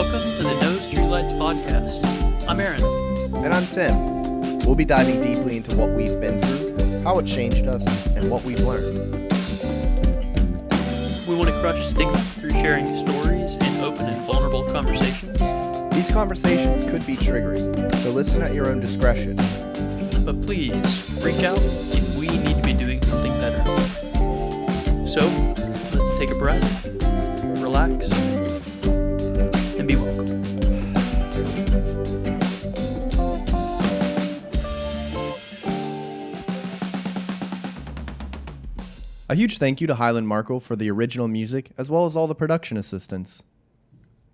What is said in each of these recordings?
Welcome to the No Streetlights Podcast. I'm Aaron. And I'm Tim. We'll be diving deeply into what we've been through, how it changed us, and what we've learned. We want to crush stigma through sharing stories and open and vulnerable conversations. These conversations could be triggering, so listen at your own discretion. But please, reach out if we need to be doing something better. So, let's take a breath, relax, and be welcome. A huge thank you to Hyland Markle for the original music, as well as all the production assistants.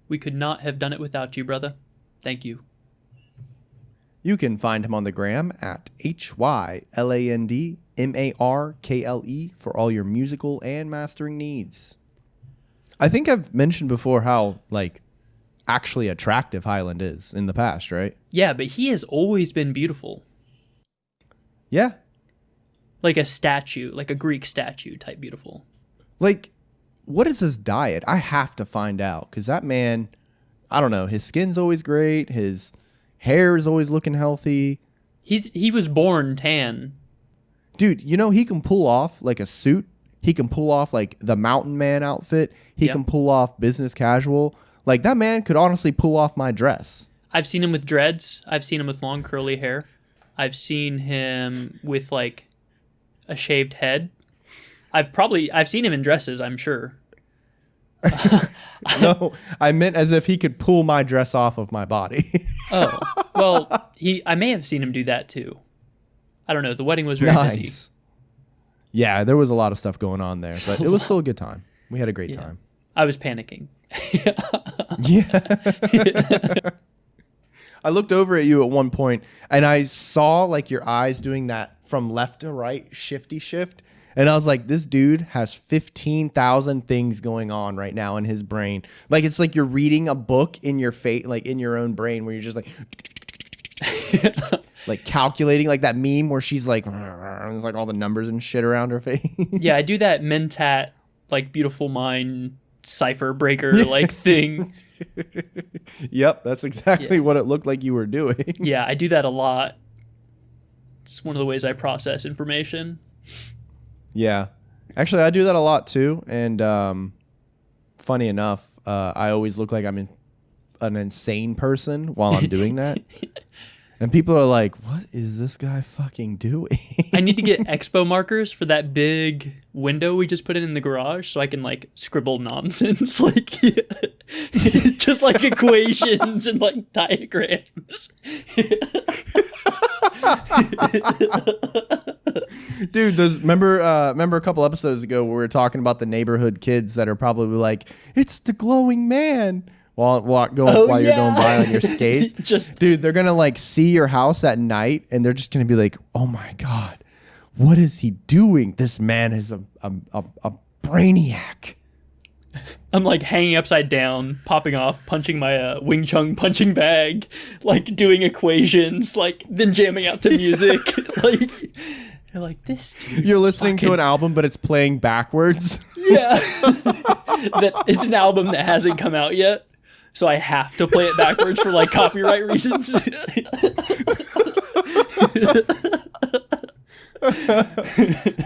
We could not have done it without you, brother. Thank you. You can find him on the gram at HYLANDMARKLE for all your musical and mastering needs. I think I've mentioned before how, actually attractive Hyland is in the past, right? Yeah, but he has always been beautiful. Yeah. Like a statue, like a Greek statue type beautiful. What is his diet? I have to find out, because that man, I don't know, his skin's always great, his hair is always looking healthy. He was born tan. Dude, he can pull off a suit. He can pull off the mountain man outfit. He can pull off business casual. That man could honestly pull off my dress. I've seen him with dreads. I've seen him with long curly hair. I've seen him with a shaved head. I've seen him in dresses, I'm sure. No, I meant as if he could pull my dress off of my body. Oh, well, I may have seen him do that too. I don't know. The wedding was very busy. Yeah, there was a lot of stuff going on there, but it was still a good time. We had a great time. I was panicking. Yeah. I looked over at you at one point and I saw your eyes doing that from left to right shifty shift. And I was like, this dude has 15,000 things going on right now in his brain. It's like you're reading a book in your face, in your own brain, where you're just calculating, that meme where she's there's all the numbers and shit around her face. Yeah, I do that Mentat, beautiful mind cipher breaker thing. Yep, that's exactly what it looked like you were doing. Yeah, I do that a lot. It's one of the ways I process information. Yeah. Actually, I do that a lot too. And funny enough, I always look like I'm an insane person while I'm doing that. And people are like, what is this guy fucking doing? I need to get expo markers for that big window we just put in the garage so I can scribble nonsense. Just equations and diagrams. Dude, remember a couple episodes ago where we were talking about the neighborhood kids that are probably it's the glowing man while you're going by on your skates. Dude, they're gonna see your house at night and they're just gonna be like, oh my god, what is he doing? This man is a brainiac. I'm hanging upside down, popping off, punching my Wing Chun punching bag, doing equations, then jamming out to music. They're like, this dude. You're listening to an album, but it's playing backwards. Yeah. It's an album that hasn't come out yet, so I have to play it backwards for copyright reasons.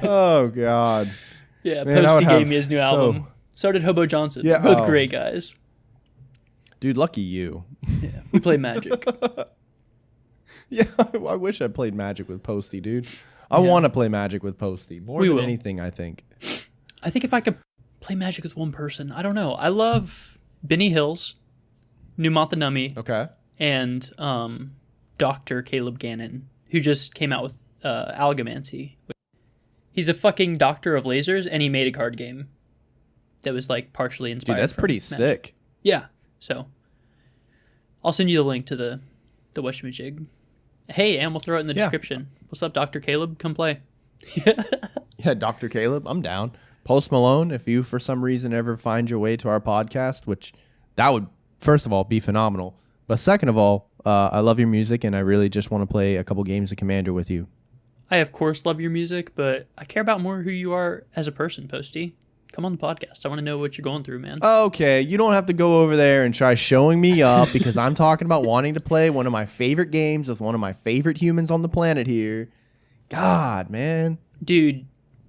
Oh, God. Yeah, man, Posty gave me his new album. So did Hobo Johnson. Yeah, both great guys. Dude, lucky you. Yeah, we play Magic. Yeah, I wish I played Magic with Posty, dude. I want to play Magic with Posty more than anything, I think. I think if I could play Magic with one person, I don't know. I love Benny Hills, New Montanummy, okay, and Dr. Caleb Gannon, who just came out with Algamancy. He's a fucking doctor of lasers, and he made a card game that was partially inspired. Dude, that's pretty Magic. sick. Yeah, so I'll send you the link to the Weshmajig. Hey, and we'll throw it in the description. What's up, Dr. Caleb? Come play. Yeah, Dr. Caleb, I'm down. Post Malone, if you for some reason ever find your way to our podcast, which that would, first of all, be phenomenal. But second of all, I love your music, and I really just want to play a couple games of Commander with you. I, of course, love your music, but I care about more who you are as a person, Posty. Come on the podcast. I want to know what you're going through, man. Okay, you don't have to go over there and try showing me up because I'm talking about wanting to play one of my favorite games with one of my favorite humans on the planet here. God, man. Dude,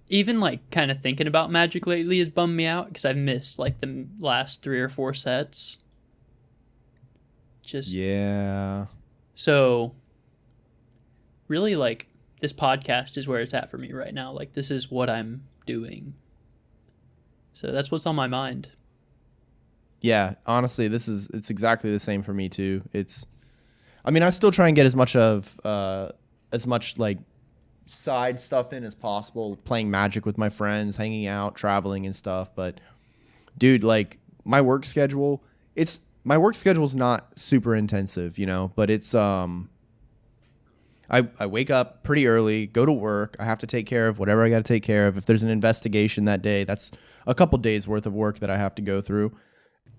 even like kind of thinking about Magic lately has bummed me out because I've missed like the last 3 or 4 sets. Yeah. So really, like, this podcast is where it's at for me right now. Like, this is what I'm doing. So that's what's on my mind. Yeah, honestly, it's exactly the same for me too. I still try and get as much like side stuff in as possible, playing Magic with my friends, hanging out, traveling and stuff. But dude, like my work schedule's not super intensive, but it's I wake up pretty early, go to work. I have to take care of whatever I got to take care of. If there's an investigation that day, that's a couple days worth of work that I have to go through.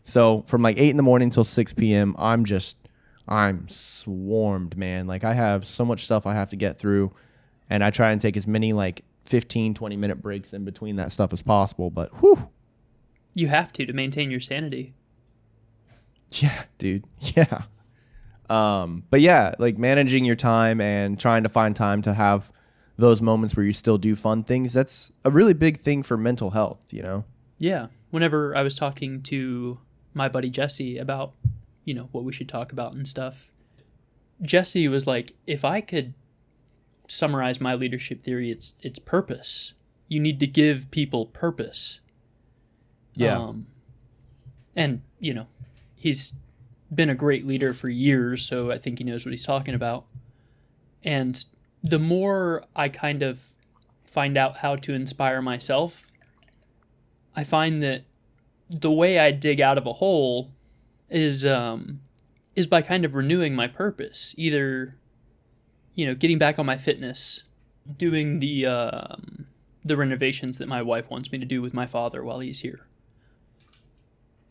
So from like 8 in the morning till 6 p.m., I'm swarmed, man. Like I have so much stuff I have to get through, and I try and take as many like 15, 20-minute breaks in between that stuff as possible. But whew. You have to maintain your sanity. Yeah, dude. Yeah. But yeah, like managing your time and trying to find time to have those moments where you still do fun things, that's a really big thing for mental health, Yeah. Whenever I was talking to my buddy Jesse about, what we should talk about and stuff, Jesse was like, if I could summarize my leadership theory, it's purpose. You need to give people purpose. Yeah. And, he's been a great leader for years, so I think he knows what he's talking about. And the more I kind of find out how to inspire myself, I find that the way I dig out of a hole is by kind of renewing my purpose. Either, getting back on my fitness, doing the renovations that my wife wants me to do with my father while he's here,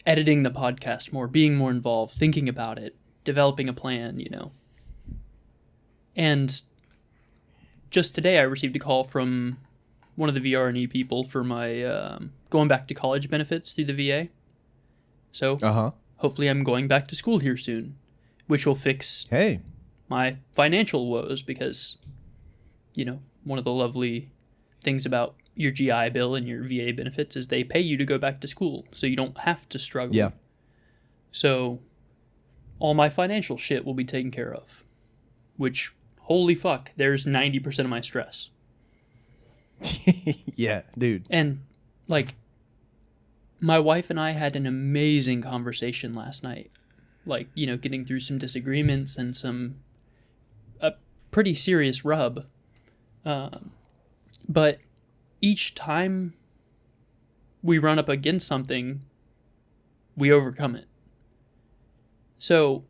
editing the podcast more, being more involved, thinking about it, developing a plan, And just today I received a call from one of the VRNE people for my going back to college benefits through the VA. So hopefully I'm going back to school here soon, which will fix my financial woes because, one of the lovely things about your GI Bill and your VA benefits is they pay you to go back to school, so you don't have to struggle. Yeah. So all my financial shit will be taken care of, which, holy fuck, there's 90% of my stress. Yeah, dude. And, like, my wife and I had an amazing conversation last night. Like, getting through some disagreements and a pretty serious rub. But each time we run up against something, we overcome it. So,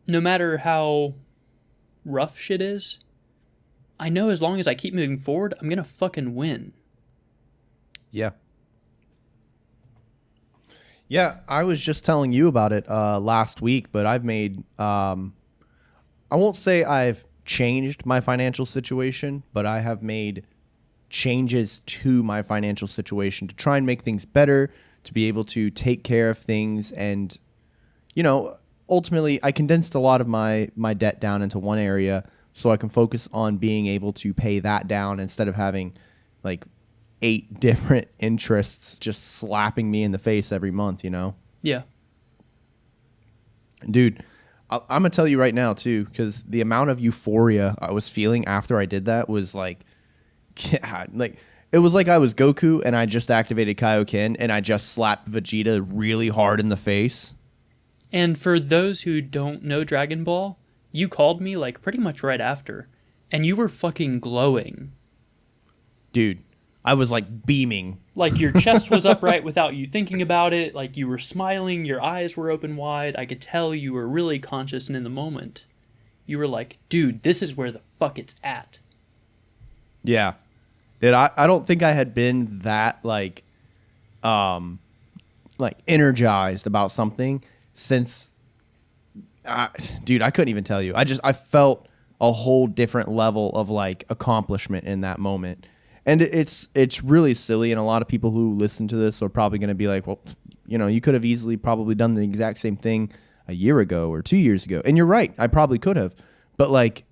no matter how rough shit is, I know as long as I keep moving forward, I'm gonna fucking win. Yeah. Yeah, I was just telling you about it last week, but I've made, I won't say I've changed my financial situation, but I have made changes to my financial situation to try and make things better, to be able to take care of things. And, ultimately I condensed a lot of my debt down into one area so I can focus on being able to pay that down instead of having like 8 different interests just slapping me in the face every month, Yeah. Dude, I'm going to tell you right now too, because the amount of euphoria I was feeling after I did that was like, God, like it was like I was Goku and I just activated Kaioken and I just slapped Vegeta really hard in the face. And for those who don't know Dragon Ball, you called me like pretty much right after, and you were fucking glowing. Dude, I was like beaming. Like your chest was upright without you thinking about it. Like you were smiling, your eyes were open wide. I could tell you were really conscious and in the moment. You were like, dude, this is where the fuck it's at. Yeah. Dude, I don't think I had been that like energized about something since, dude, I couldn't even tell you. I felt a whole different level of like accomplishment in that moment. And it's really silly, and a lot of people who listen to this are probably going to be like, well, you could have easily probably done the exact same thing a year ago or 2 years ago. And you're right, I probably could have. But like,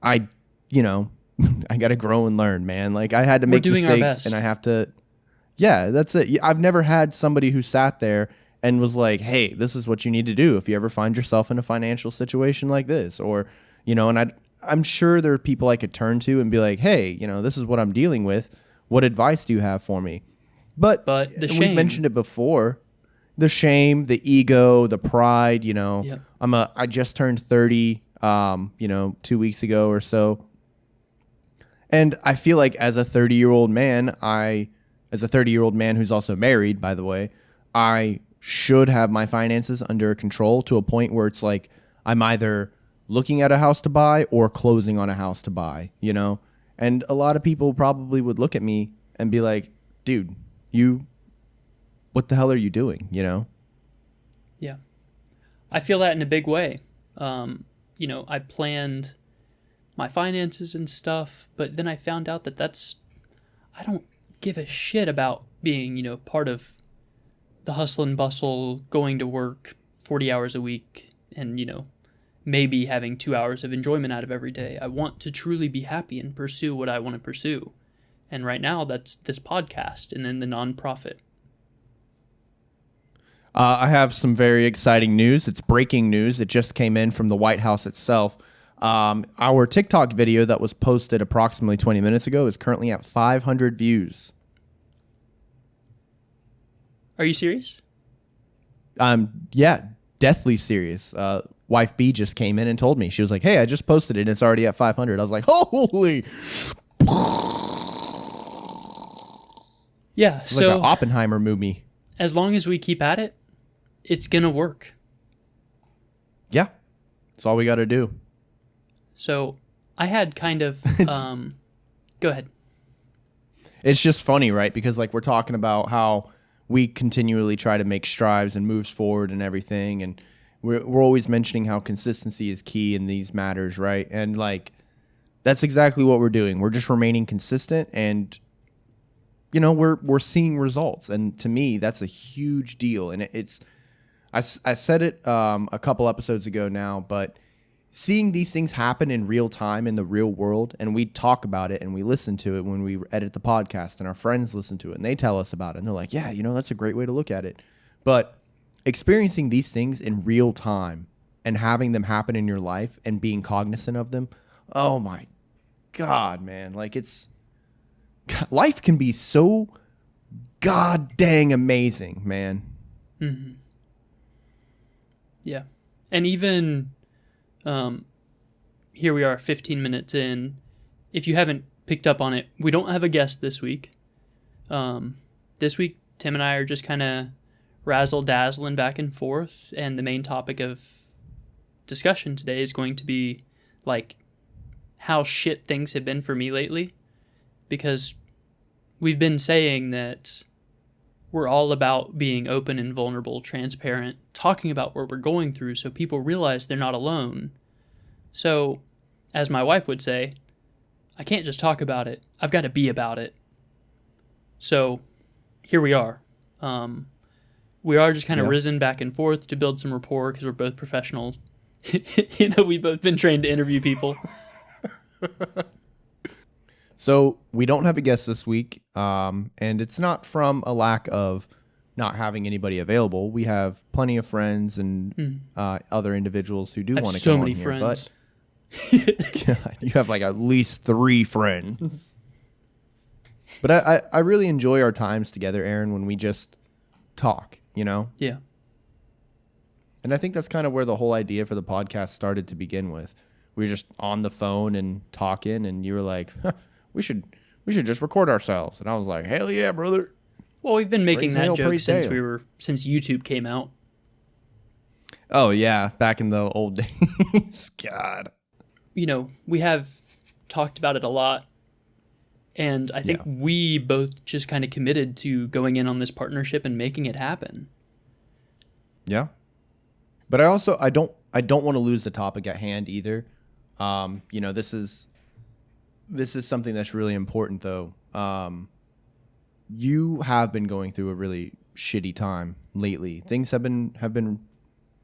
I got to grow and learn, man. Like, I had to make mistakes, and I have to. Yeah, that's it. I've never had somebody who sat there and was like, hey, this is what you need to do if you ever find yourself in a financial situation like this. Or, and I'm sure there are people I could turn to and be like, hey, this is what I'm dealing with. What advice do you have for me? But the shame. We mentioned it before. The shame, the ego, the pride, Yep. I just turned 30, 2 weeks ago or so. And I feel like as a 30-year-old man, who's also married, by the way, I should have my finances under control to a point where it's like I'm either looking at a house to buy or closing on a house to buy, And a lot of people probably would look at me and be like, dude, what the hell are you doing, Yeah. I feel that in a big way. I planned my finances and stuff, but then I found out I don't give a shit about being, part of the hustle and bustle, going to work 40 hours a week and, maybe having 2 hours of enjoyment out of every day. I want to truly be happy and pursue what I want to pursue. And right now that's this podcast and then the nonprofit. I have some very exciting news. It's breaking news. It just came in from the White House itself. Our TikTok video that was posted approximately 20 minutes ago is currently at 500 views. Are you serious? Yeah, deathly serious. Wife B just came in and told me. She was like, hey, I just posted it and it's already at 500. I was like, holy. Yeah, it's like an Oppenheimer movie. As long as we keep at it, it's going to work. Yeah, that's all we got to do. So I had kind of, go ahead. It's just funny, right? Because like we're talking about how we continually try to make strides and moves forward and everything. And we're always mentioning how consistency is key in these matters, right? And like, that's exactly what we're doing. We're just remaining consistent and, we're seeing results. And to me, that's a huge deal. And I said it a couple episodes ago now, but seeing these things happen in real time in the real world, and we talk about it and we listen to it when we edit the podcast, and our friends listen to it and they tell us about it and they're like, yeah, that's a great way to look at it. But experiencing these things in real time and having them happen in your life and being cognizant of them, oh my God, man. Like life can be so god dang amazing, man. Mm-hmm. Yeah. And even here we are 15 minutes in. If you haven't picked up on it, we don't have a guest this week. This week, Tim and I are just kind of razzle-dazzling back and forth, and the main topic of discussion today is going to be like how shit things have been for me lately, because we've been saying that we're all about being open and vulnerable, transparent, talking about what we're going through so people realize they're not alone. So, as my wife would say, I can't just talk about it, I've got to be about it. So, here we are. We are just kind of risen back and forth to build some rapport because we're both professionals. We've both been trained to interview people. So we don't have a guest this week, and it's not from a lack of not having anybody available. We have plenty of friends and other individuals who do want to come on here. Friends. But God, you have like at least 3 friends. But I really enjoy our times together, Aaron, when we just talk, Yeah. And I think that's kind of where the whole idea for the podcast started to begin with. We were just on the phone and talking, and you were like, we should just record ourselves. And I was like, hell yeah, brother. Well, we've been making that joke since YouTube came out. Oh yeah, back in the old days. God. We have talked about it a lot. And I think we both just kind of committed to going in on this partnership and making it happen. Yeah. But I don't want to lose the topic at hand either. This is something that's really important though. you have been going through a really shitty time lately. Things have been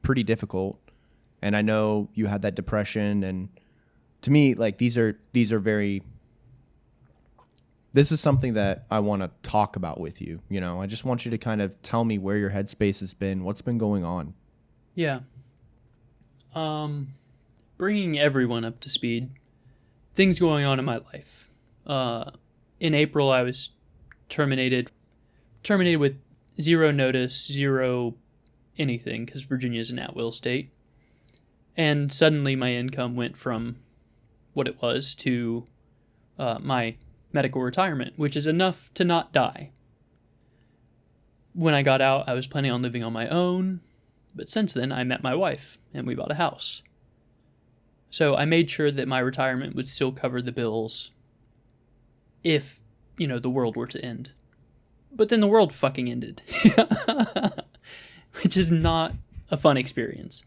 pretty difficult, and I know you had that depression. And to me, like these are very. This is something that I want to talk about with you. You know, I just want you to kind of tell me where your headspace has been, what's been going on. Yeah. Bringing everyone up to speed. Things going on in my life. In April, I was terminated with zero notice, zero anything, because Virginia is an at-will state. And suddenly my income went from what it was to my medical retirement, which is enough to not die. When I got out, I was planning on living on my own, but since then I met my wife and we bought a house. So I made sure that my retirement would still cover the bills if, the world were to end. But then the world fucking ended. Which is not a fun experience.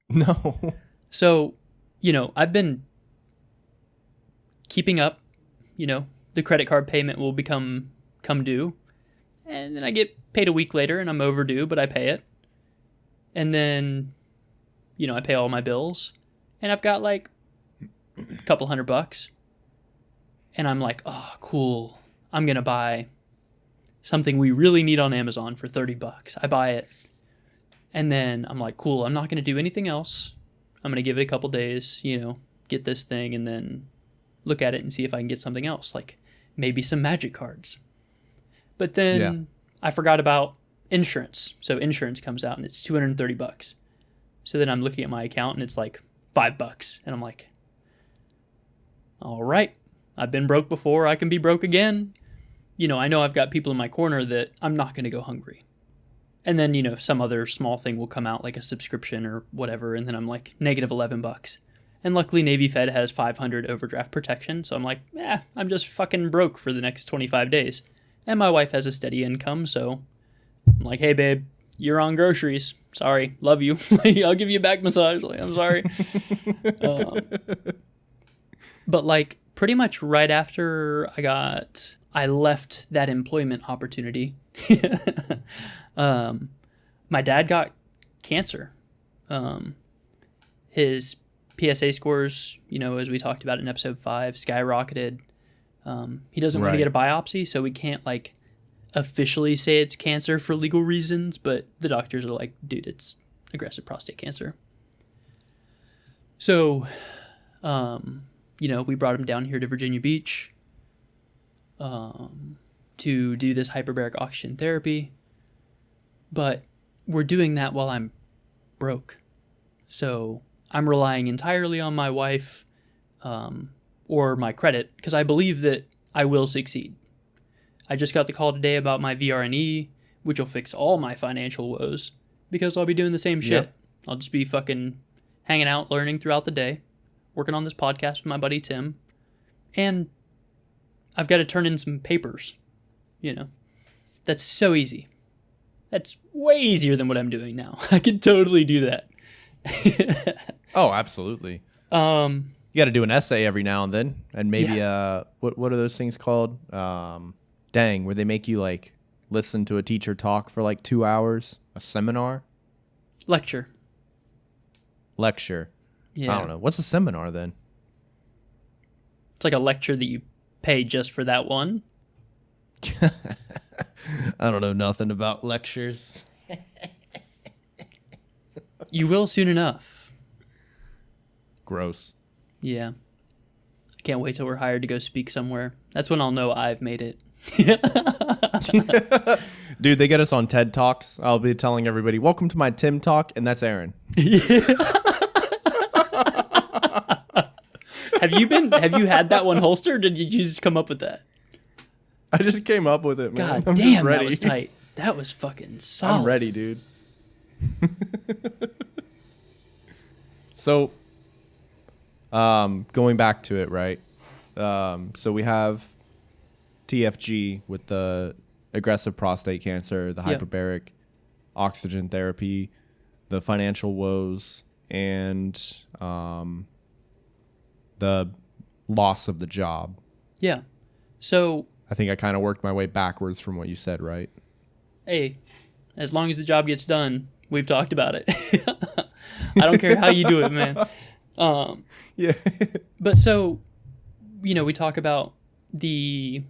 No. So, I've been keeping up, the credit card payment will come due. And then I get paid a week later and I'm overdue, but I pay it. And then, I pay all my bills. And I've got like a couple $100. And I'm like, oh, cool. I'm going to buy something we really need on Amazon for $30. I buy it. And then I'm like, cool, I'm not going to do anything else. I'm going to give it a couple days, get this thing and then look at it and see if I can get something else, like maybe some magic cards. But then I forgot about insurance. So insurance comes out and it's $230. So then I'm looking at my account and it's like $5. And I'm like, all right, I've been broke before. I can be broke again. I know I've got people in my corner that I'm not going to go hungry. And then, some other small thing will come out like a subscription or whatever. And then I'm like negative $11. And luckily Navy Fed has 500 overdraft protection. So I'm like, I'm just fucking broke for the next 25 days. And my wife has a steady income. So I'm like, hey babe, you're on groceries. Sorry. Love you. I'll give you a back massage. I'm sorry. But like pretty much right after I left that employment opportunity, my dad got cancer. His PSA scores, as we talked about in episode 5, skyrocketed. He doesn't want to get a biopsy, so we can't like officially say it's cancer for legal reasons, but the doctors are like, dude, it's aggressive prostate cancer. So, we brought him down here to Virginia Beach to do this hyperbaric oxygen therapy. But we're doing that while I'm broke. So I'm relying entirely on my wife or my credit because I believe that I will succeed. I just got the call today about my VRNE, which will fix all my financial woes because I'll be doing the same shit. Yep. I'll just be fucking hanging out, learning throughout the day, working on this podcast with my buddy Tim, and I've got to turn in some papers. That's so easy. That's way easier than what I'm doing now. I could totally do that. Oh, absolutely. You got to do an essay every now and then, and maybe what are those things called? Where they make you like listen to a teacher talk for like 2 hours, a seminar, lecture. Yeah. I don't know. What's a seminar then? It's like a lecture that you pay just for that one. I don't know nothing about lectures. You will soon enough. Gross. Yeah. I can't wait till we're hired to go speak somewhere. That's when I'll know I've made it. Dude, they get us on TED Talks. I'll be telling everybody, welcome to my Tim Talk, and that's Aaron. Have you had that one holstered, or did you just come up with that? I just came up with it, man. God damn, that was tight. That was fucking solid. I'm ready, dude. So, going back to it, right? So we have TFG with the aggressive prostate cancer, the hyperbaric oxygen therapy, the financial woes, and the loss of the job. Yeah. So I think I kind of worked my way backwards from what you said, right? Hey, as long as the job gets done, we've talked about it. I don't care how you do it, man. Yeah. But so, we talk about the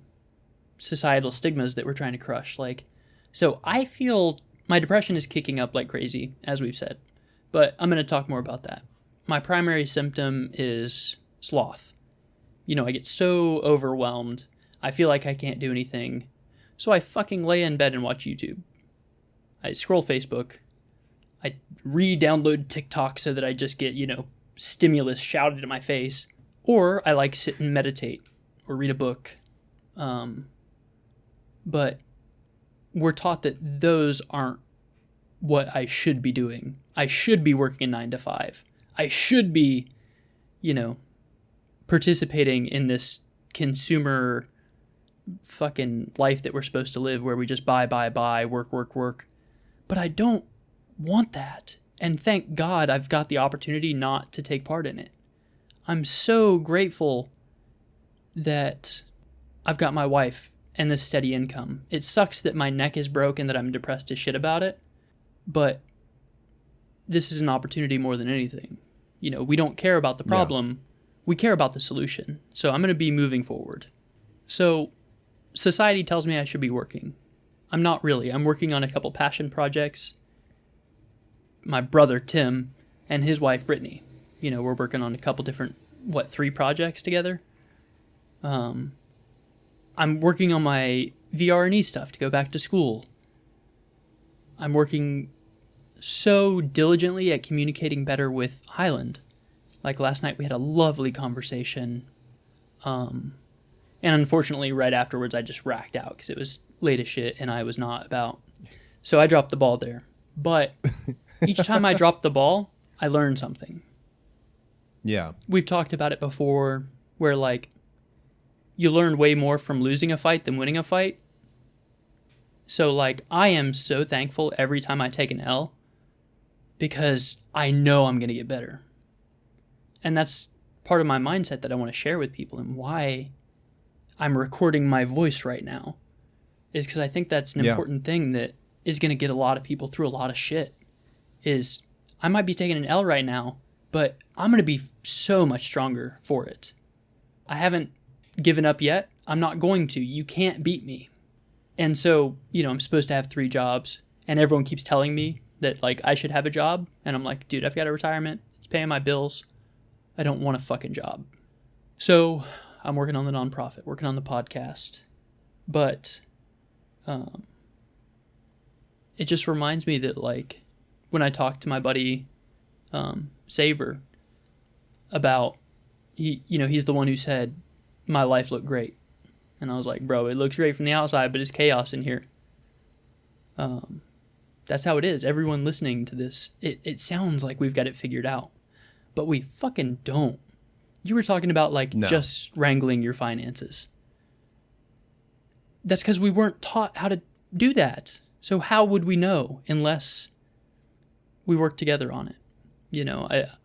societal stigmas that we're trying to crush. Like, so I feel my depression is kicking up like crazy, as we've said. But I'm going to talk more about that. My primary symptom is sloth. I get so overwhelmed. I feel like I can't do anything. So I fucking lay in bed and watch YouTube. I scroll Facebook. I re-download TikTok so that I just get, stimulus shouted in my face. Or I like sit and meditate or read a book. But we're taught that those aren't what I should be doing. I should be working a 9 to 5. I should be, participating in this consumer fucking life that we're supposed to live where we just buy, work. But I don't want that. And thank God I've got the opportunity not to take part in it. I'm so grateful that I've got my wife and this steady income. It sucks that my neck is broke and that I'm depressed as shit about it. But this is an opportunity more than anything. We don't care about the problem. Yeah. We care about the solution. So I'm going to be moving forward. So society tells me I should be working. I'm not really. I'm working on a couple passion projects. My brother, Tim, and his wife, Brittany. We're working on a couple different, 3 projects together. I'm working on my VR&E stuff to go back to school. I'm working so diligently at communicating better with Hyland. Like last night we had a lovely conversation. And unfortunately right afterwards I just racked out because it was late as shit and I was not about. So I dropped the ball there. But each time I drop the ball, I learn something. Yeah. We've talked about it before where like you learn way more from losing a fight than winning a fight. So like I am so thankful every time I take an L because I know I'm going to get better. And that's part of my mindset that I want to share with people and why I'm recording my voice right now is because I think that's an important thing that is going to get a lot of people through a lot of shit is I might be taking an L right now, but I'm going to be so much stronger for it. I haven't given up yet. I'm not going to. You can't beat me. And so, I'm supposed to have 3 jobs and everyone keeps telling me that like I should have a job. And I'm like, dude, I've got a retirement. It's paying my bills. I don't want a fucking job. So I'm working on the nonprofit, working on the podcast. But it just reminds me that like when I talk to my buddy Saber about, he's the one who said, my life looked great. And I was like, bro, it looks great from the outside, but it's chaos in here. That's how it is. Everyone listening to this, it sounds like we've got it figured out. But we fucking don't. You were talking about just wrangling your finances. That's because we weren't taught how to do that. So how would we know unless we work together on it?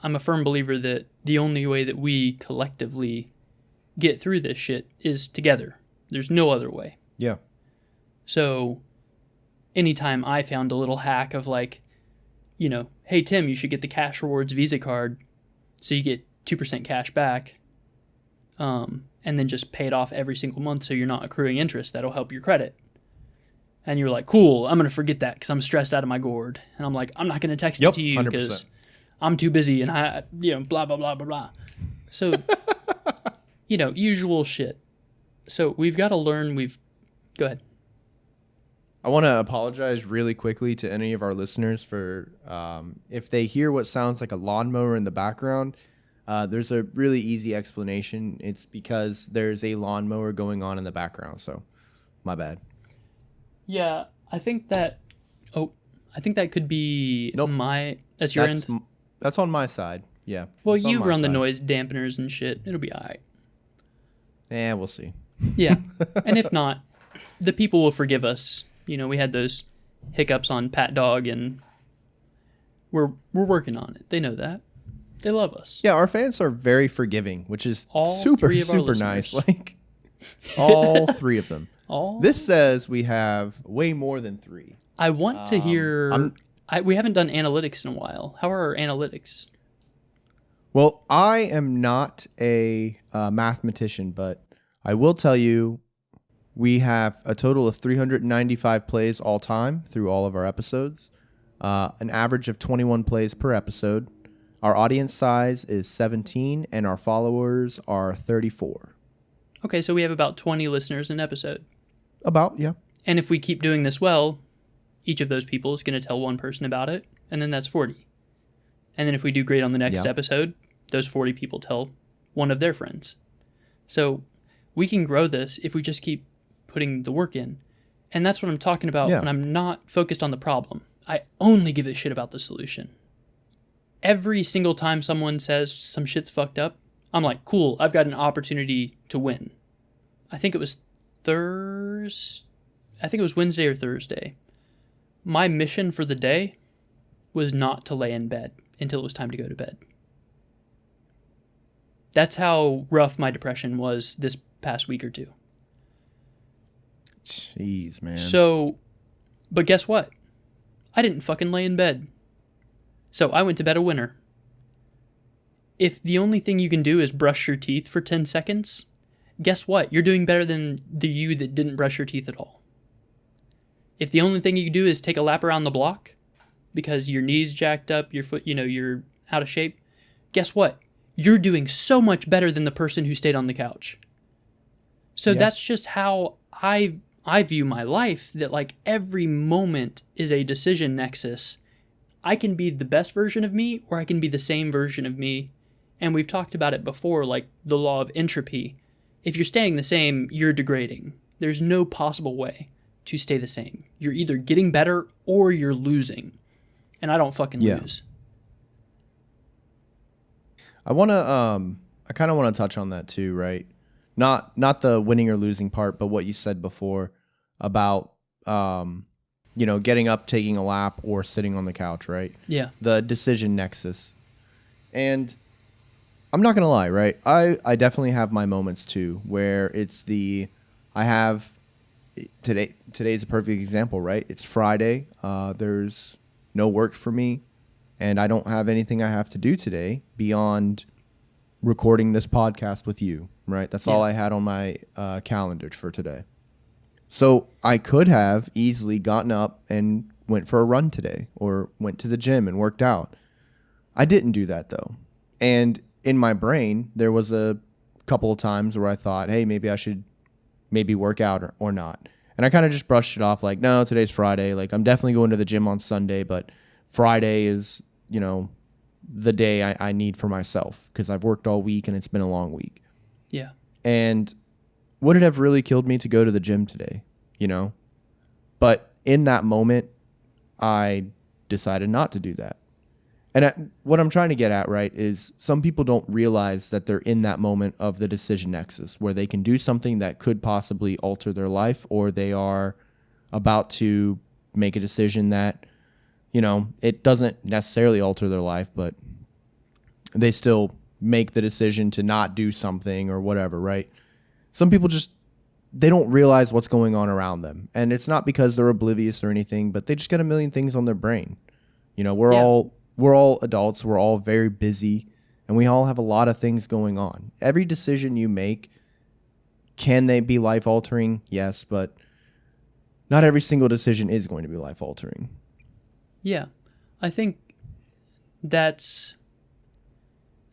I'm a firm believer that the only way that we collectively get through this shit is together. There's no other way. Yeah. So anytime I found a little hack of like, hey, Tim, you should get the Cash Rewards Visa card so you get 2% cash back and then just pay it off every single month so you're not accruing interest. That'll help your credit. And you're like, cool, I'm going to forget that because I'm stressed out of my gourd. And I'm like, I'm not going to text it to you because I'm too busy and I, blah, blah, blah, blah, blah. So, usual shit. So we've got to learn. Go ahead. I want to apologize really quickly to any of our listeners for if they hear what sounds like a lawnmower in the background. There's a really easy explanation. It's because there's a lawnmower going on in the background. So my bad. Yeah, I think that could be that's your end? That's on my side, yeah. Well, you run the noise dampeners and shit. It'll be all right. Yeah, we'll see. Yeah, and if not, the people will forgive us. We had those hiccups on Pat Dog, and we're working on it. They know that. They love us. Yeah, our fans are very forgiving, which is super nice. Like, All 3 of them. All? This says we have way more than 3. I want to hear... we haven't done analytics in a while. How are our analytics? Well, I am not a mathematician, but I will tell you we have a total of 395 plays all time through all of our episodes, an average of 21 plays per episode. Our audience size is 17, and our followers are 34. Okay, so we have about 20 listeners an episode. About, yeah. And if we keep doing this well, each of those people is going to tell one person about it, and then that's 40. And then if we do great on the next episode, those 40 people tell one of their friends. So we can grow this if we just keep putting the work in. And that's what I'm talking about when I'm not focused on the problem. I only give a shit about the solution. Every single time someone says some shit's fucked up, I'm like, cool, I've got an opportunity to win. I think it was Wednesday or Thursday. My mission for the day was not to lay in bed until it was time to go to bed. That's how rough my depression was this past week or two. Jeez, man. So, but guess what? I didn't fucking lay in bed. So I went to bed a winner. If the only thing you can do is brush your teeth for 10 seconds, guess what? You're doing better than the you that didn't brush your teeth at all. If the only thing you do is take a lap around the block because your knee's jacked up, your foot, you're out of shape, guess what? You're doing so much better than the person who stayed on the couch. So that's just how I view my life, that like every moment is a decision nexus. I can be the best version of me, or I can be the same version of me. And we've talked about it before, like the law of entropy. If you're staying the same, you're degrading. There's no possible way to stay the same. You're either getting better or you're losing. And I don't fucking lose. I kind of want to touch on that too, right? Not the winning or losing part, but what you said before about, getting up, taking a lap, or sitting on the couch, right? Yeah. The decision nexus. And I'm not going to lie, right? I definitely have my moments too, where it's today's a perfect example, right? It's Friday. There's no work for me, and I don't have anything I have to do today beyond recording this podcast with you, right? That's all I had on my calendar for today. So I could have easily gotten up and went for a run today, or went to the gym and worked out. I didn't do that though. And in my brain, there was a couple of times where I thought, hey, maybe I should work out or not. And I kind of just brushed it off like, no, today's Friday. Like, I'm definitely going to the gym on Sunday, but Friday is, the day I need for myself because I've worked all week and it's been a long week. Yeah. And would it have really killed me to go to the gym today, But in that moment, I decided not to do that. And what I'm trying to get at, right, is some people don't realize that they're in that moment of the decision nexus where they can do something that could possibly alter their life, or they are about to make a decision that, it doesn't necessarily alter their life, but they still make the decision to not do something or whatever, right? Some people they don't realize what's going on around them. And it's not because they're oblivious or anything, but they just get a million things on their brain. We're all adults. We're all very busy, and we all have a lot of things going on. Every decision you make, can they be life-altering? Yes, but not every single decision is going to be life-altering. Yeah, I think that's...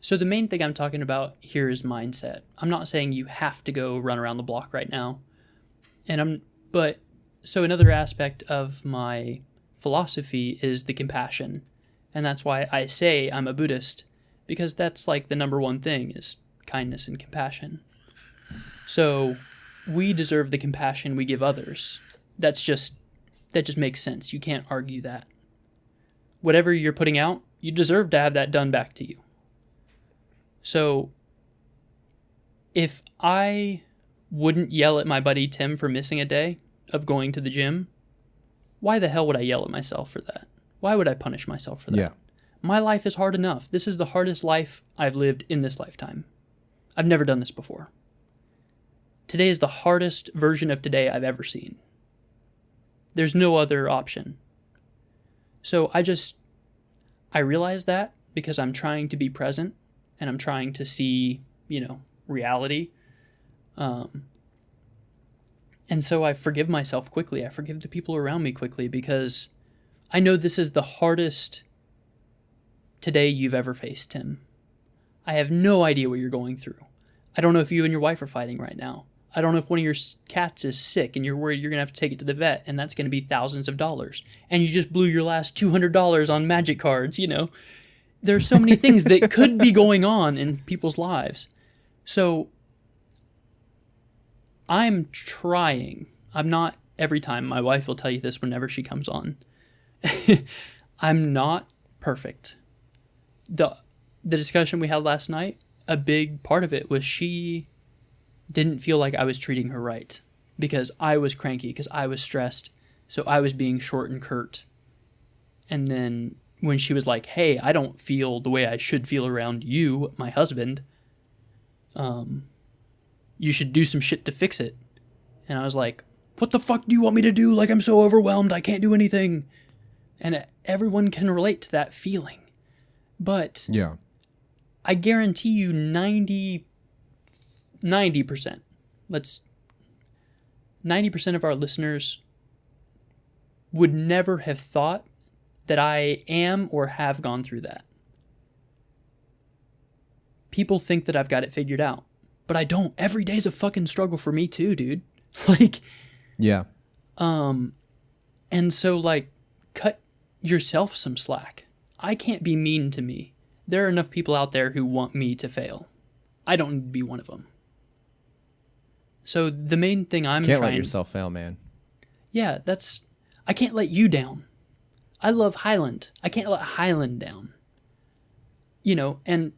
So the main thing I'm talking about here is mindset. I'm not saying you have to go run around the block right now. So another aspect of my philosophy is the compassion. And that's why I say I'm a Buddhist, because that's like the number one thing is kindness and compassion. So we deserve the compassion we give others. That just makes sense. You can't argue that. Whatever you're putting out, you deserve to have that done back to you. So if I wouldn't yell at my buddy Tim for missing a day of going to the gym, why the hell would I yell at myself for that? Why would I punish myself for that? Yeah. My life is hard enough. This is the hardest life I've lived in this lifetime. I've never done this before. today is the hardest version of today I've ever seen. There's no other option. So I realize that because I'm trying to be present and I'm trying to see, reality. And so I forgive myself quickly. I forgive the people around me quickly because I know this is the hardest today you've ever faced, Tim. I have no idea what you're going through. I don't know if you and your wife are fighting right now. I don't know if one of your cats is sick and you're worried you're going to have to take it to the vet and that's going to be thousands of dollars. And you just blew your last $200 on magic cards, There's so many things that could be going on in people's lives. So I'm trying. I'm not every time. My wife will tell you this whenever she comes on. I'm not perfect. The discussion we had last night, a big part of it was she didn't feel like I was treating her right because I was cranky, because I was stressed, so I was being short and curt. And then when she was like, hey, I don't feel the way I should feel around you, my husband, you should do some shit to fix it. And I was like, what the fuck do you want me to do? Like, I'm so overwhelmed, I can't do anything. And everyone can relate to that feeling. But yeah, I guarantee you 90%, 90% of our listeners would never have thought that I am or have gone through that. People think that I've got it figured out, but I don't. Every day's a fucking struggle for me too, dude. Yeah. And so cut yourself some slack. I can't be mean to me. There are enough people out there who want me to fail. I don't need to be one of them. So the main thing I'm trying... Can't let yourself fail, man. Yeah, I can't let you down. I love Hyland. I can't let Hyland down. And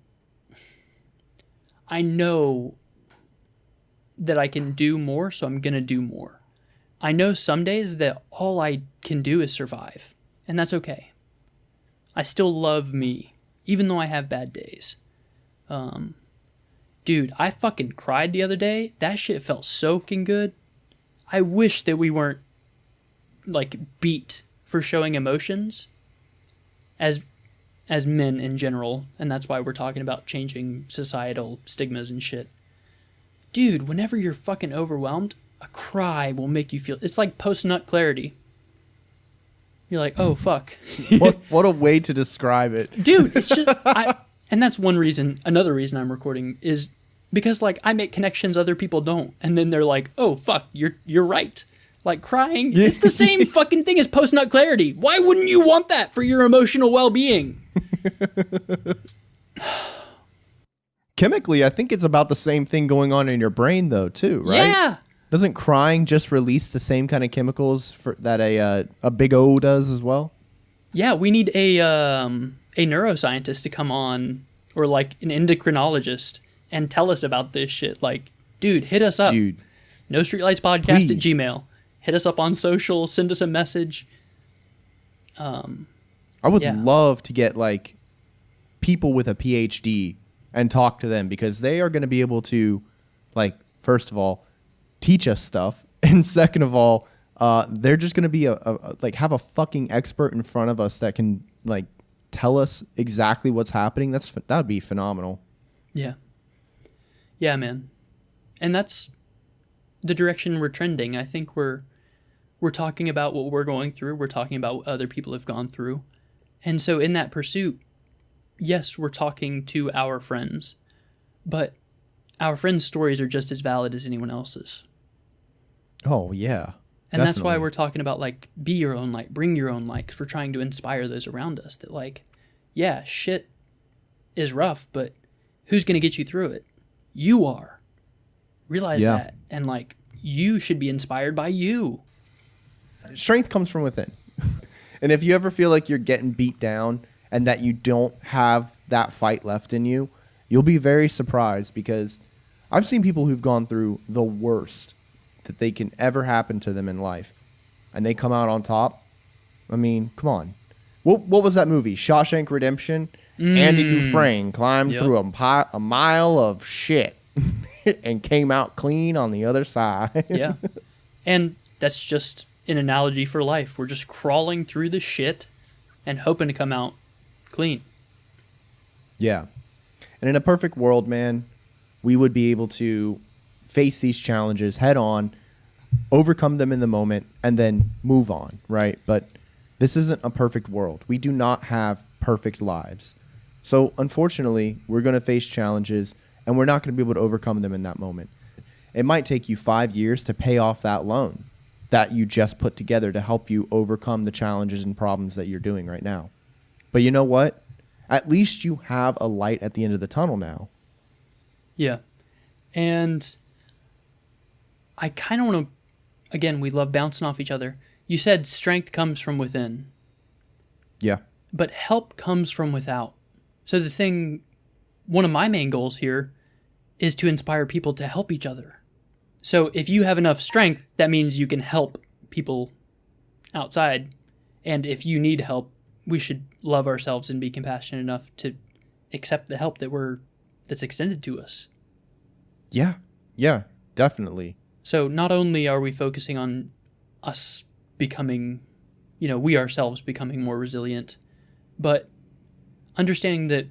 I know that I can do more, so I'm going to do more. I know some days that all I can do is survive, and that's okay. I still love me, even though I have bad days. Dude, I fucking cried the other day. That shit felt so fucking good. I wish that we weren't, beat for showing emotions as men in general, and that's why we're talking about changing societal stigmas and shit. Dude, whenever you're fucking overwhelmed, a cry will make you feel... It's like post-nut clarity. You're like, oh, fuck. What a way to describe it. Dude, it's just... And that's another reason I'm recording is because, I make connections other people don't. And then they're like, oh, fuck, you're right. Crying, it's the same fucking thing as post-nut clarity. Why wouldn't you want that for your emotional well-being? Chemically, I think it's about the same thing going on in your brain, though, too, right? Yeah. Doesn't crying just release the same kind of chemicals that a Big O does as well? Yeah, we need a neuroscientist to come on, or an endocrinologist, and tell us about this shit. Dude, hit us up. Dude. No Streetlights Podcast at Gmail. Hit us up on social. Send us a message. I would love to get people with a PhD and talk to them because they are going to be able to, first of all, teach us stuff, and second of all, they're just going to be have a fucking expert in front of us that can tell us exactly what's happening. That would be phenomenal. Yeah. Yeah, man. And that's the direction we're trending. I think we're talking about what we're going through. We're talking about what other people have gone through. And so in that pursuit, yes, we're talking to our friends, but our friends' stories are just as valid as anyone else's. Oh, yeah. And definitely. That's why we're talking about be your own light, bring your own light, because we're trying to inspire those around us that yeah, shit is rough, but who's going to get you through it? You are. Realize that. And you should be inspired by you. Strength comes from within. And if you ever feel like you're getting beat down and that you don't have that fight left in you, you'll be very surprised, because I've seen people who've gone through the worst that they can ever happen to them in life, and they come out on top. I mean, come on. What was that movie? Shawshank Redemption? Andy Dufresne climbed through a mile of shit. and came out clean on the other side. Yeah. And that's just an analogy for life. We're just crawling through the shit and hoping to come out clean. Yeah. And in a perfect world, man, we would be able to face these challenges head on, overcome them in the moment, and then move on, right? But this isn't a perfect world. We do not have perfect lives. So unfortunately, we're going to face challenges, and we're not going to be able to overcome them in that moment. It might take you 5 years to pay off that loan that you just put together to help you overcome the challenges and problems that you're doing right now. But you know what? At least you have a light at the end of the tunnel now. Yeah. And I kind of want to, again, we love bouncing off each other. You said strength comes from within. Yeah. But help comes from without. So one of my main goals here is to inspire people to help each other. So if you have enough strength, that means you can help people outside. And if you need help, we should love ourselves and be compassionate enough to accept the help that's extended to us. Yeah. Yeah, definitely. So not only are we focusing on us becoming, we ourselves becoming more resilient, but understanding that,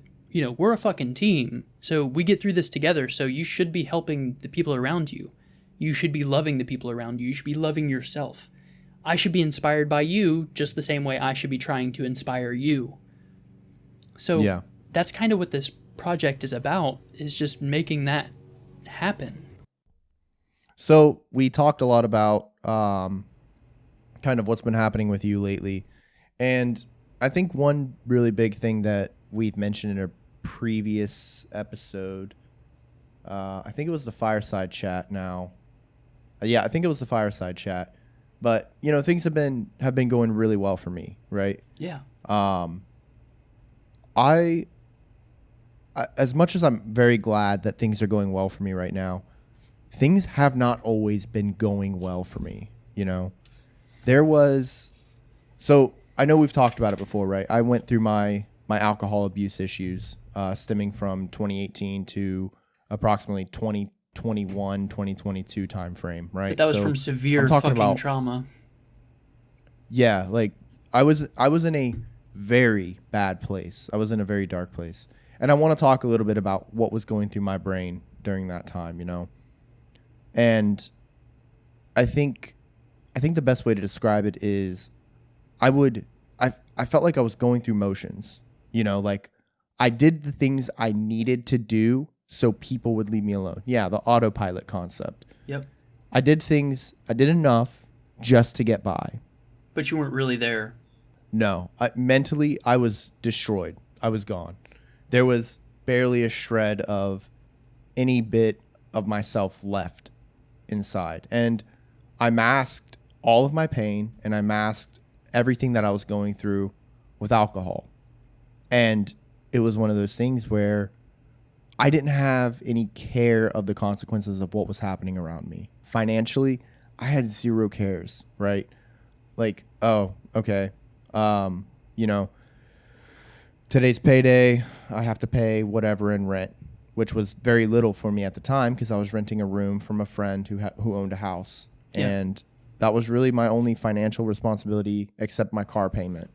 we're a fucking team. So we get through this together. So you should be helping the people around you. You should be loving the people around you. You should be loving yourself. I should be inspired by you just the same way I should be trying to inspire you. So That's kind of what this project is about, is just making that happen. So we talked a lot about kind of what's been happening with you lately. And I think one really big thing that we've mentioned in a previous episode, I think it was the fireside chat now. I think it was the fireside chat. But, things have been going really well for me, right? Yeah. I as much as I'm very glad that things are going well for me right now, things have not always been going well for me, So I know we've talked about it before, right? I went through my alcohol abuse issues stemming from 2018 to approximately 2021, 2022 time frame, right? But that was from severe fucking trauma. Yeah, like I was in a very bad place. I was in a very dark place. And I want to talk a little bit about what was going through my brain during that time, And I think the best way to describe it is I felt like I was going through motions, like I did the things I needed to do so people would leave me alone. Yeah, the autopilot concept. Yep. I did enough just to get by. But you weren't really there. No, mentally I was destroyed. I was gone. There was barely a shred of any bit of myself left inside. And I masked all of my pain and I masked everything that I was going through with alcohol. And it was one of those things where I didn't have any care of the consequences of what was happening around me. Financially, I had zero cares, right? Like, oh, okay. Today's payday, I have to pay whatever in rent, which was very little for me at the time because I was renting a room from a friend who owned a house. Yeah. And that was really my only financial responsibility except my car payment.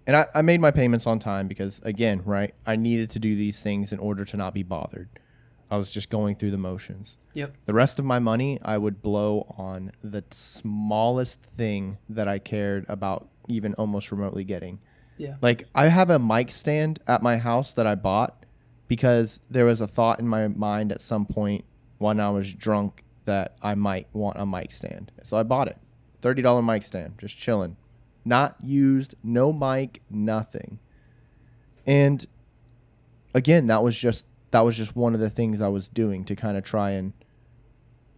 And I made my payments on time because, again, right, I needed to do these things in order to not be bothered. I was just going through the motions. Yep. The rest of my money I would blow on the smallest thing that I cared about even almost remotely getting. Yeah. Like, I have a mic stand at my house that I bought because there was a thought in my mind at some point when I was drunk that I might want a mic stand. So I bought it. $30 mic stand, just chilling. Not used, no mic, nothing. And again, that was just one of the things I was doing to kind of try and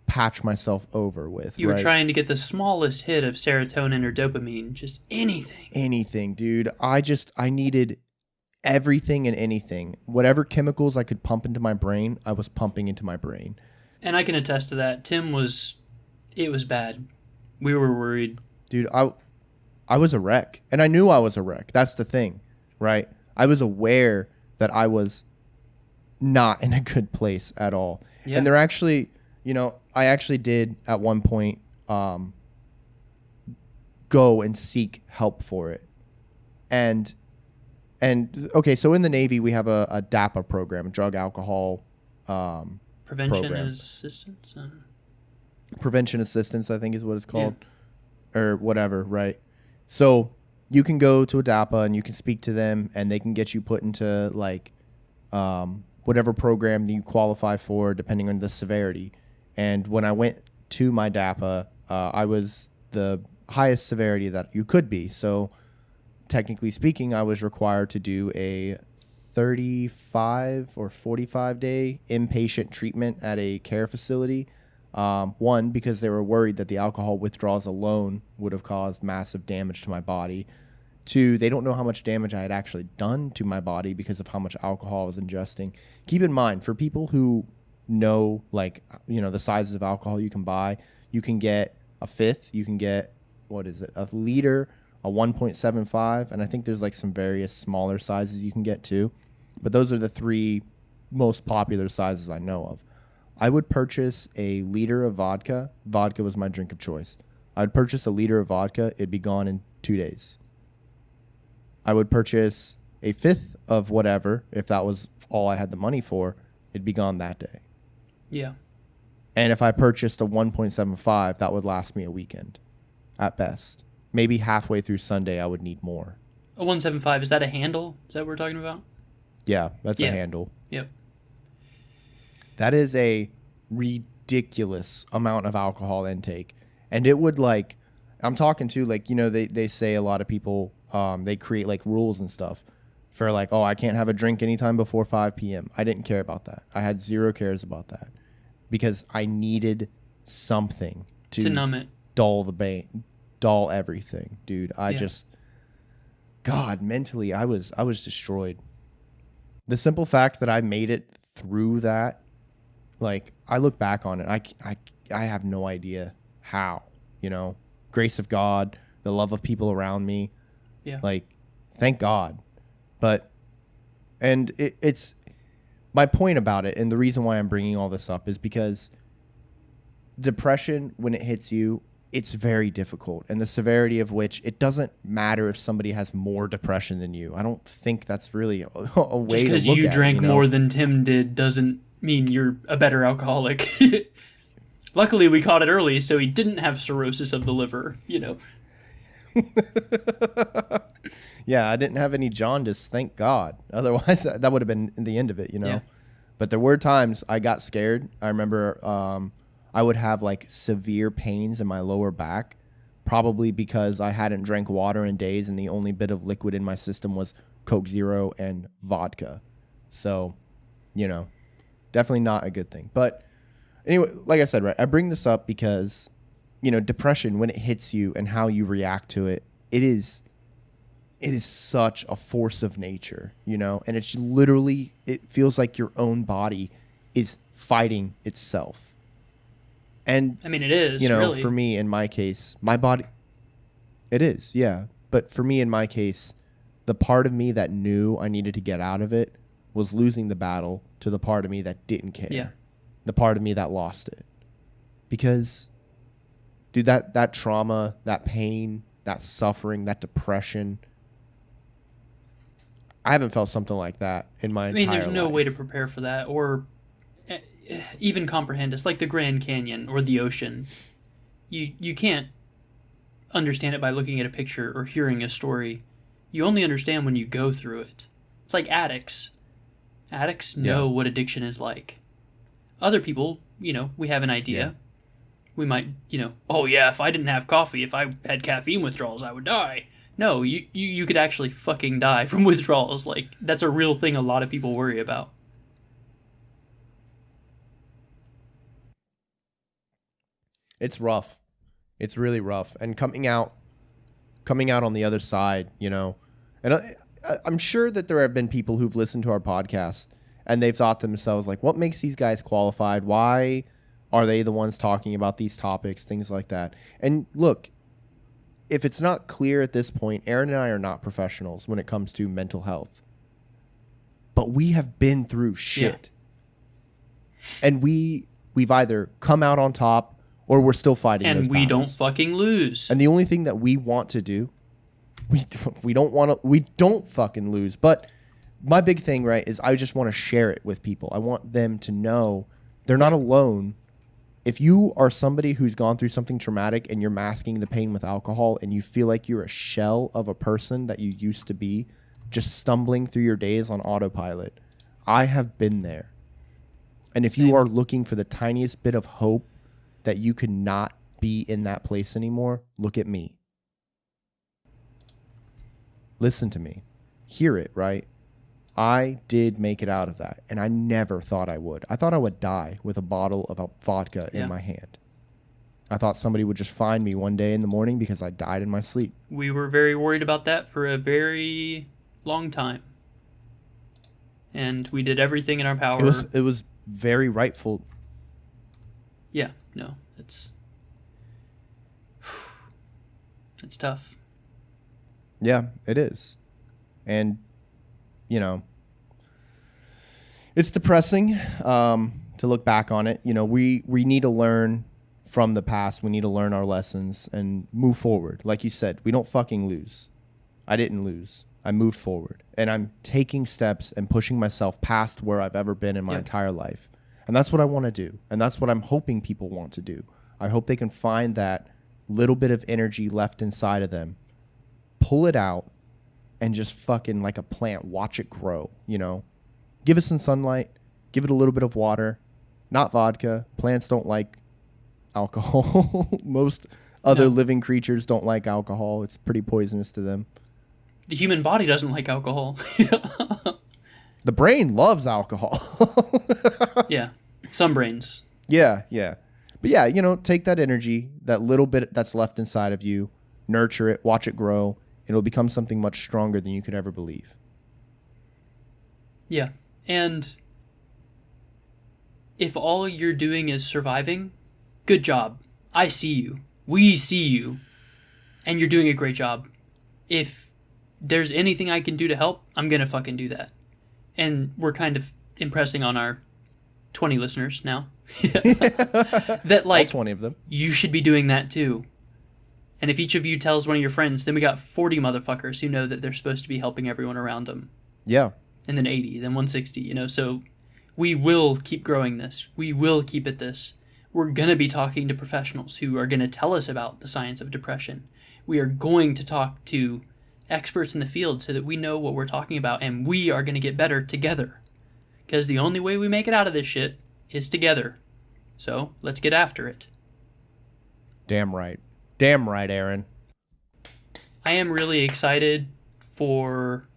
patch myself over with. You were trying to get the smallest hit of serotonin or dopamine, just anything. Anything, dude. I needed everything and anything. Whatever chemicals I could pump into my brain, I was pumping into my brain. And I can attest to that. It was bad. We were worried. Dude, I was a wreck. And I knew I was a wreck. That's the thing, right? I was aware that I was not in a good place at all. Yeah. And they're actually, I actually did at one point go and seek help for it. And okay, so in the Navy, we have a DAPA program, drug alcohol prevention program. assistance. Prevention assistance, I think is what it's called, or whatever, right? So you can go to a DAPA and you can speak to them, and they can get you put into like whatever program that you qualify for, depending on the severity. And when I went to my DAPA, I was the highest severity that you could be. So technically speaking, I was required to do a 35 or 45 day inpatient treatment at a care facility. One, because they were worried that the alcohol withdrawals alone would have caused massive damage to my body. Two, they don't know how much damage I had actually done to my body because of how much alcohol I was ingesting. Keep in mind, for people who know, like, the sizes of alcohol you can buy, you can get a fifth, you can get, a liter, a 1.75, and I think there's like some various smaller sizes you can get too. But those are the three most popular sizes I know of. I would purchase a liter of vodka. Vodka was my drink of choice. I would purchase a liter of vodka. It'd be gone in 2 days. I would purchase a fifth of whatever. If that was all I had the money for, it'd be gone that day. Yeah. And if I purchased a 1.75, that would last me a weekend at best. Maybe halfway through Sunday, I would need more. A 175, is that a handle? Is that what we're talking about? Yeah, that's a handle. Yep. That is a ridiculous amount of alcohol intake. And it would I'm talking to they say a lot of people, they create like rules and stuff for like, oh, I can't have a drink anytime before 5 p.m. I didn't care about that. I had zero cares about that because I needed something to numb it, dull everything, dude. God, mentally, I was destroyed. The simple fact that I made it through that, like, I look back on it, I have no idea how, grace of God, the love of people around me. Yeah. Like, thank God. But, and it's my point about it, and the reason why I'm bringing all this up is because depression, when it hits you, it's very difficult, and the severity of which, it doesn't matter if somebody has more depression than you. I don't think that's really a way to look at it. Just because you drank more than Tim did doesn't mean you're a better alcoholic. Luckily, we caught it early, so he didn't have cirrhosis of the liver, Yeah, I didn't have any jaundice, thank God. Otherwise, that would have been the end of it, Yeah. But there were times I got scared. I remember I would have like severe pains in my lower back, probably because I hadn't drank water in days and the only bit of liquid in my system was Coke Zero and vodka. So, definitely not a good thing. But anyway, like I said, right, I bring this up because, depression, when it hits you and how you react to it, it is such a force of nature, and it's literally, it feels like your own body is fighting itself. And I mean, it is, really. For me, in my case, my body, it is, yeah. But for me, in my case, the part of me that knew I needed to get out of it was losing the battle to the part of me that didn't care. Yeah. The part of me that lost it. Because, dude, that trauma, that pain, that suffering, that depression, I haven't felt something like that in my entire life. There's no way to prepare for that or even comprehend. It's like the Grand Canyon or the ocean. You can't understand it by looking at a picture or hearing a story. You only understand when you go through it. It's like addicts. Addicts know what addiction is like. Other people, we have an idea. Yeah. We might, oh yeah, if I didn't have coffee, if I had caffeine withdrawals, I would die. No, you could actually fucking die from withdrawals. Like, that's a real thing a lot of people worry about. It's rough. It's really rough. And coming out on the other side, and I'm sure that there have been people who've listened to our podcast and they've thought to themselves, like, what makes these guys qualified? Why are they the ones talking about these topics, things like that? And look, if it's not clear at this point, Aaron and I are not professionals when it comes to mental health. But we have been through shit. And we've either come out on top or we're still fighting those And we don't battles. fucking lose. And the only thing that we want to do, we don't fucking lose. But my big thing, right, is I just want to share it with people. I want them to know they're not alone. If you are somebody who's gone through something traumatic and you're masking the pain with alcohol and you feel like you're a shell of a person that you used to be, just stumbling through your days on autopilot, I have been there. And if you are looking for the tiniest bit of hope that you could not be in that place anymore, look at me. Listen to me. Hear it, right? I did make it out of that, and I never thought I would. I thought I would die with a bottle of vodka in my hand. I thought somebody would just find me one day in the morning because I died in my sleep. We were very worried about that for a very long time. And we did everything in our power. It was very rightful. Yeah, no, it's tough. Yeah, it is. And you know, it's depressing to look back on it. You know, we need to learn from the past. We need to learn our lessons and move forward. Like you said, we don't fucking lose. I didn't lose. I moved forward. And I'm taking steps and pushing myself past where I've ever been in my entire life. And that's what I want to do. And that's what I'm hoping people want to do. I hope they can find that little bit of energy left inside of them, pull it out, and just fucking like a plant, watch it grow, you know? Give it some sunlight, give it a little bit of water, not vodka. Plants don't like alcohol. Most other living creatures don't like alcohol. It's pretty poisonous to them. The human body doesn't like alcohol. The brain loves alcohol. Yeah, some brains. Yeah. But yeah, you know, take that energy, that little bit that's left inside of you, nurture it, watch it grow. It'll become something much stronger than you could ever believe. Yeah. And if all you're doing is surviving, good job. I see you. We see you. And you're doing a great job. If there's anything I can do to help, I'm going to fucking do that. And we're kind of impressing on our 20 listeners now. That, like, all 20 of them. You should be doing that too. And if each of you tells one of your friends, then we got 40 motherfuckers who know that they're supposed to be helping everyone around them. Yeah. And then 80, then 160, you know. So we will keep growing this. We will keep at this. We're going to be talking to professionals who are going to tell us about the science of depression. We are going to talk to experts in the field so that we know what we're talking about, and we are going to get better together. Because the only way we make it out of this shit is together. So let's get after it. Damn right. Damn right, Aaron. I am really excited for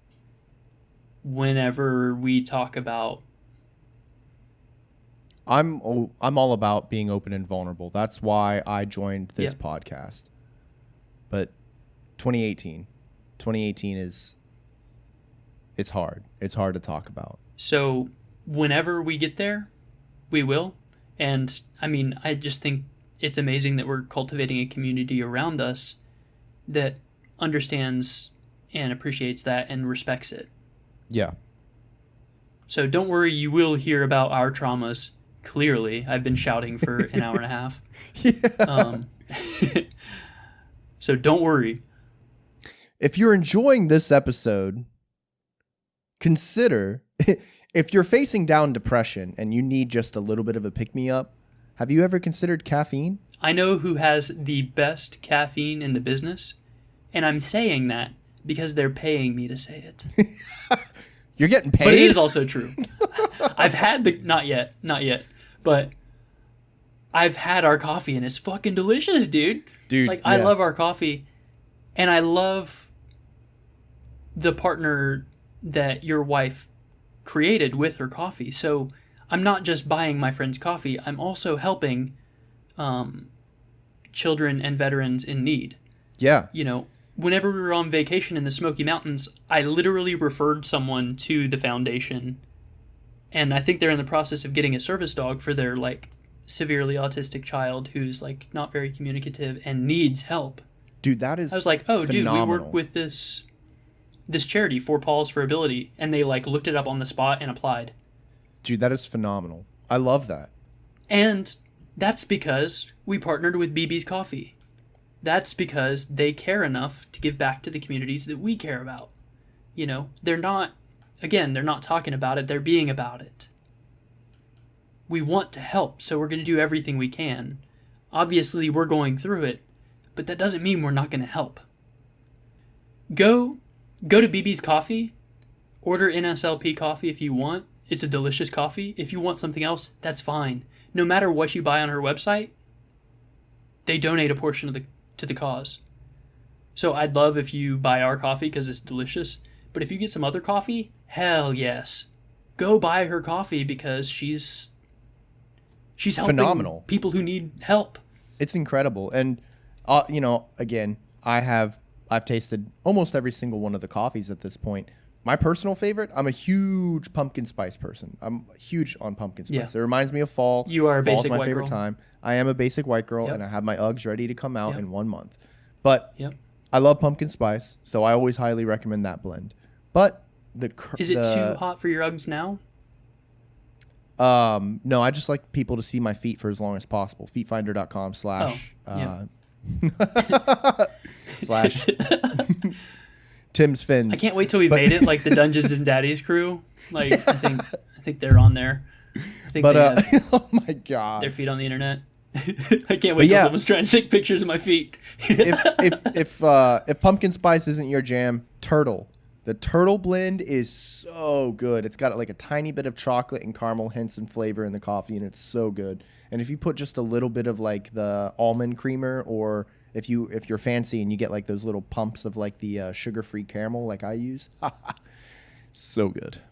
whenever we talk about... I'm all about being open and vulnerable. That's why I joined this podcast. But 2018 is... It's hard. It's hard to talk about. So whenever we get there, we will. And, I mean, I just think it's amazing that we're cultivating a community around us that understands and appreciates that and respects it. Yeah. So don't worry, you will hear about our traumas. Clearly, I've been shouting for an hour and a half. Yeah. So don't worry. If you're enjoying this episode, consider if you're facing down depression and you need just a little bit of a pick-me-up, have you ever considered caffeine? I know who has the best caffeine in the business, and I'm saying that because they're paying me to say it. You're getting paid? But it is also true. I've had not yet, but I've had our coffee and it's fucking delicious, dude. Like, I love our coffee, and I love the partner that your wife created with her coffee. So I'm not just buying my friend's coffee, I'm also helping children and veterans in need. Yeah. You know, whenever we were on vacation in the Smoky Mountains, I literally referred someone to the foundation, and I think they're in the process of getting a service dog for their, like, severely autistic child who's, like, not very communicative and needs help. Dude, that is I was like, oh, phenomenal. dude, we work with this charity, 4 Paws for Ability, and they, like, looked it up on the spot and applied. Dude, that is phenomenal. I love that. And that's because we partnered with BB's Coffee. That's because they care enough to give back to the communities that we care about. You know, they're not talking about it, they're being about it. We want to help, so we're going to do everything we can. Obviously, we're going through it, but that doesn't mean we're not going to help. Go to BB's Coffee, order NSLP coffee if you want. It's a delicious coffee. If you want something else, that's fine. No matter what you buy on her website, they donate a portion to the cause. So I'd love if you buy our coffee because it's delicious. But if you get some other coffee, hell yes. Go buy her coffee because she's helping phenomenal people who need help. It's incredible. And, again, I've tasted almost every single one of the coffees at this point. My personal favorite, I'm a huge pumpkin spice person. I'm huge on pumpkin spice. Yeah. It reminds me of fall. You are a basic Fall's my white favorite girl. time. I am a basic white girl, Yep. and I have my Uggs ready to come out in 1 month. But Yep. I love pumpkin spice, so I always highly recommend that blend. But is it too hot for your Uggs now? No, I just like people to see my feet for as long as possible. Feetfinder.com / Tim's Fins. I can't wait till we made it like the Dungeons and Daddies crew. Like I think they're on there. I think they have oh my god, their feet on the internet. I can't wait till someone's trying to take pictures of my feet. if pumpkin spice isn't your jam, turtle. The turtle blend is so good. It's got like a tiny bit of chocolate and caramel hints and flavor in the coffee, and it's so good. And if you put just a little bit of like the almond creamer, or if you're fancy and you get like those little pumps of like the sugar-free caramel like I use, so good.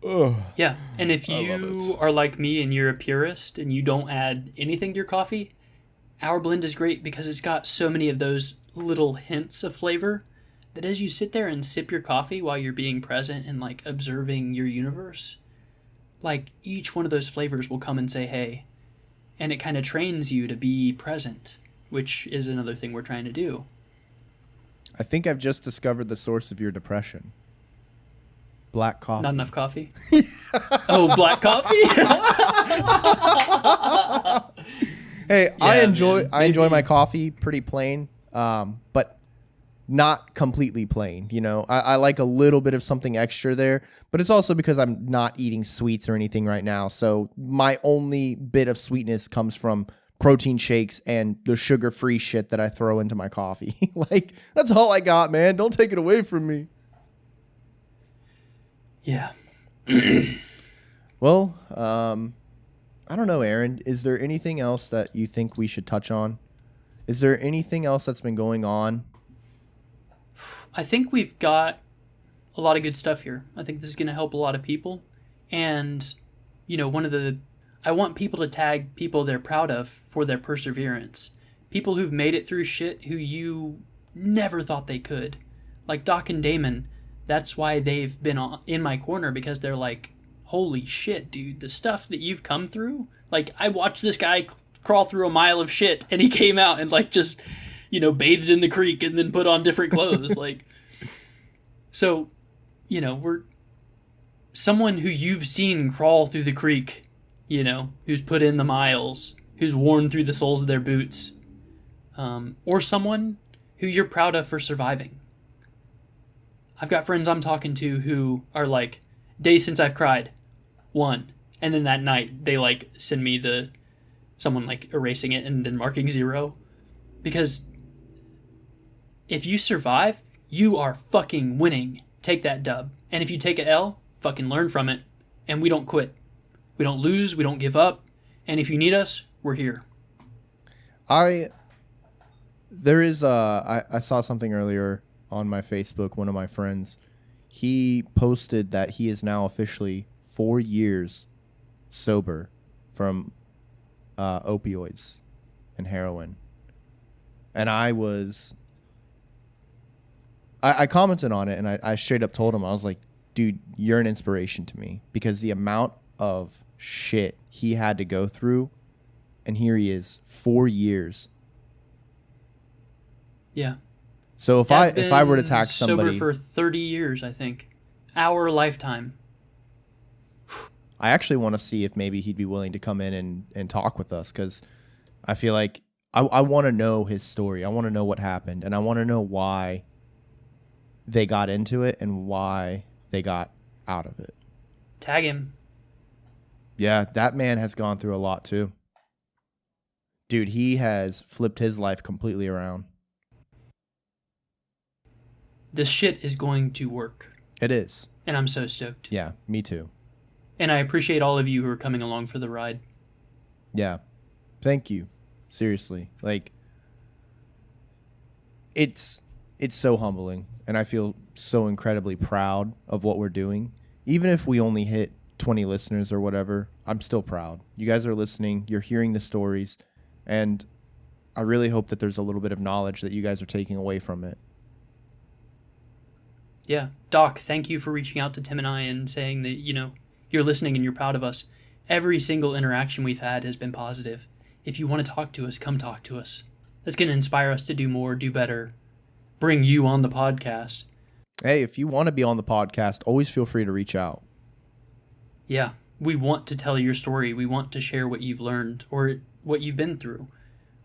Ugh. Yeah, and if you are like me and you're a purist and you don't add anything to your coffee, our blend is great because it's got so many of those little hints of flavor that as you sit there and sip your coffee while you're being present and like observing your universe, like each one of those flavors will come and say hey, and it kind of trains you to be present, which is another thing we're trying to do. I think I've just discovered the source of your depression. Black coffee. Not enough coffee? Oh, black coffee? Hey, Yeah, I enjoy Maybe. my coffee pretty plain, but not completely plain. You know, I like a little bit of something extra there, but it's also because I'm not eating sweets or anything right now. So my only bit of sweetness comes from protein shakes and the sugar-free shit that I throw into my coffee. Like, that's all I got, man. Don't take it away from me. Yeah. Well, I don't know, Aaron. Is there anything else that you think we should touch on? Is there anything else that's been going on? I think we've got a lot of good stuff here. I think this is going to help a lot of people. And, you know, I want people to tag people they're proud of for their perseverance. People who've made it through shit who you never thought they could. Like Doc and Damon, that's why they've been in my corner, because they're like, holy shit, dude, the stuff that you've come through. Like, I watched this guy crawl through a mile of shit, and he came out and, like, just, you know, bathed in the creek and then put on different clothes. Like, so, you know, we're someone who you've seen crawl through the creek, you know, who's put in the miles, who's worn through the soles of their boots, or someone who you're proud of for surviving. I've got friends I'm talking to who are like, days since I've cried, 1. And then that night, they, like, send me someone, like, erasing it and then marking 0. Because if you survive, you are fucking winning. Take that dub. And if you take a L, fucking learn from it. And we don't quit. We don't lose. We don't give up. And if you need us, we're here. I saw something earlier on my Facebook. One of my friends, he posted that he is now officially 4 years sober from opioids and heroin. And I commented on it, and I straight up told him, I was like, dude, you're an inspiration to me, because the amount of shit he had to go through, and here he is, 4 years. Yeah. So if I were to tax somebody, sober for 30 years, I think, our lifetime. I actually want to see if maybe he'd be willing to come in and talk with us, because I feel like I want to know his story. I want to know what happened, and I want to know why they got into it and why they got out of it. Tag him. Yeah, that man has gone through a lot too. Dude, he has flipped his life completely around. This shit is going to work. It is. And I'm so stoked. Yeah, me too. And I appreciate all of you who are coming along for the ride. Yeah. Thank you. Seriously. Like, it's so humbling, and I feel so incredibly proud of what we're doing. Even if we only hit 20 listeners or whatever, I'm still proud. You guys are listening, you're hearing the stories, and I really hope that there's a little bit of knowledge that you guys are taking away from it. Yeah. Doc, thank you for reaching out to Tim and I and saying that, you're listening and you're proud of us. Every single interaction we've had has been positive. If you want to talk to us, come talk to us. That's going to inspire us to do more, do better, bring you on the podcast. Hey, if you want to be on the podcast, always feel free to reach out. Yeah, we want to tell your story. We want to share what you've learned or what you've been through.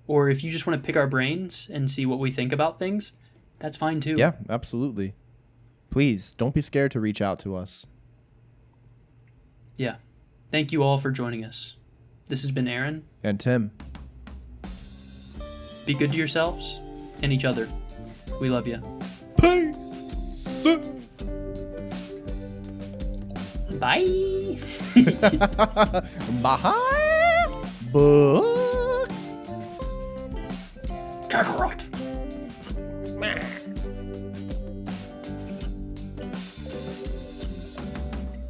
Or if you just want to pick our brains and see what we think about things, that's fine too. Yeah, absolutely. Please, don't be scared to reach out to us. Yeah. Thank you all for joining us. This has been Aaron. And Tim. Be good to yourselves and each other. We love you. Peace. Bye. Bye. Book. Kakarot.